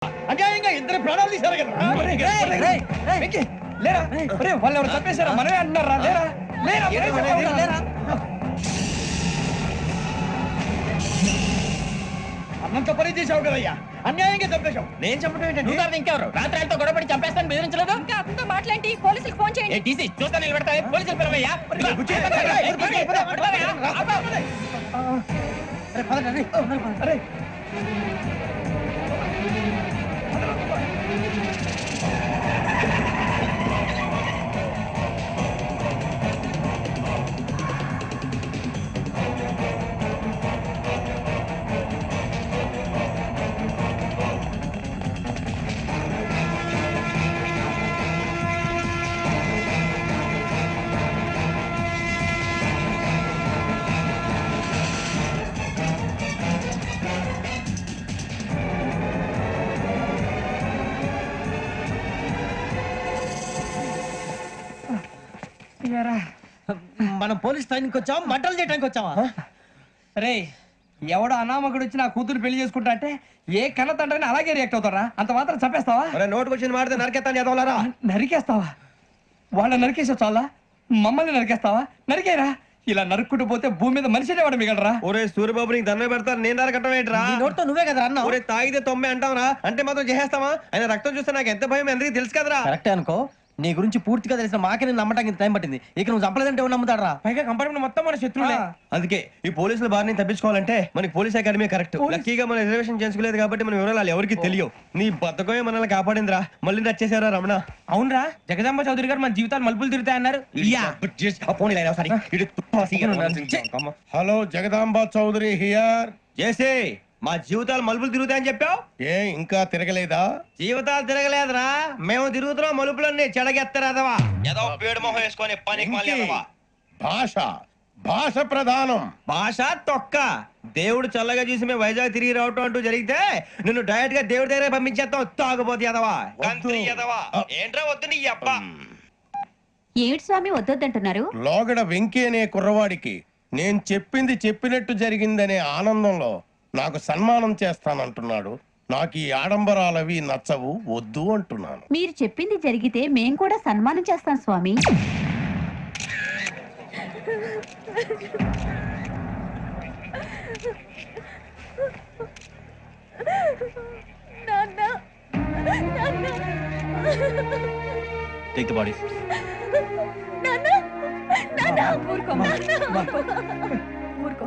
అన్యాయంగా ఇద్దరు ప్రాణాలు తీశారు కదా. లేరా వాళ్ళు ఎవరు చంపేశారా? మనమే అంటున్నారా? లేరా అన్నంత పని చేసావు కదయ్యా, అన్యాయంగా చంపేశావు. నేను చెప్పడం ఏంటంటే ఇంకెవరు రాత్రితో గొడవపడి చంపేస్తాను బెదిరించలేదు. ఇంకా అతనితో మాట్లాడి పోలీసులకు ఫోన్ చేయండి. టీసీ చూస్తా నిలబెడతా. పోలీసులు పిలవయ్యా. మనం పోలీస్ ట్రైనింగ్ వచ్చావా, మంటలు చేయడానికి వచ్చావా? రే ఎవడో అనామకుడు వచ్చి నా కూతురు పెళ్లి చేసుకుంటా అంటే ఏ కన్న తండ్రిని అలాగే రియాక్ట్ అవుతారా? అంత మాత్రం చంపేస్తావా? నోటుకు వచ్చిన మాడితే నరకెత్తాను చదవాలరా. నరికేస్తావా? వాళ్ళ నరికేసా చాలా, మమ్మల్ని నరికేస్తావా? నరికేరా. ఇలా నరుక్కుంటూ పోతే భూమి మీద మనిషినే వాడు మిగలరా. ఒరే సూర్యబాబు నీకు దండ పెడతాను, నేను నరకటం ఏంట్రా? నోటితో నువ్వే కదా అన్నా. ఒరే తాగితే తొమ్మే అంటావురా, అంటే మాత్రం చేసేస్తావా? ఆయన రక్తం చూస్తే నాకు ఎంత భయం అందరికీ తెలుసు కదరా. కరెక్టే అనుకో, నీ గురించి పూర్తిగా తెలిసిన మాకే నేను నమ్మటానికి టైం పట్టింది. ఇక నువ్వు చంపలేదంటే ఎవరు నమ్ముతాడరా? పైగా కంపార్ట్మెంట్ మొత్తం మన శత్రువులే. అందుకే ఈ పోలీసుల బారిని తప్పించుకోవాలంటే మనకి పోలీస్ అకాడమీ కరెక్ట్. లక్కీగా మనం రిజర్వేషన్ చేసుకోలేదు కాబట్టి మనం వివరాలు ఎవరికి తెలియవు. నీ బతకమే మనల్ని కాపాడిందిరా. మళ్ళీ నచ్చేసారా రమణ? అవునరా, జగదాంబ చౌదరి గారు మన జీవితాలు మలుపులు తిరుగుతాయన్నారు. Hello, Jagadamba Chowdary here. చేసే మా జీవితాలు మలుపులు తిరుగుతాయని చెప్పావు. ఏ ఇంకా తిరగలేదా? జీవితాలు తిరగలేదురా, మేము తిరుగుతున్నాం మలుపులన్నీ. చెడగెత్తరాదవా ఏదో పేడు మొహం వేసుకొని పనికి మళ్ళీ భాష భాష ప్రధానం. భాష తొక్క. దేవుడు చల్లగా చూసి మేము వైజాగ్ తిరిగి రావటం అంటూ జరిగితే నిన్ను డైరెక్ట్ గా దేవుడి దగ్గర పంపించేస్తాం. తాగుపోతే ఎదవా, కంత్రి ఎదవా. ఏంట్రా వద్దు నీ అబ్బా. ఏమిటి స్వామి వద్దొద్దంటున్నారు? లోగడ వెంకీ అనే కుర్రవాడికి నేను చెప్పింది చెప్పినట్టు జరిగిందనే ఆనందంలో నాకు సన్మానం చేస్తానంటున్నాడు. నాకు ఈ ఆడంబరాలవి నచ్చవు, వద్దు అంటున్నాను. మీరు చెప్పింది జరిగితే మేం కూడా సన్మానం చేస్తాం స్వామి. Take the body. ఊరుకో.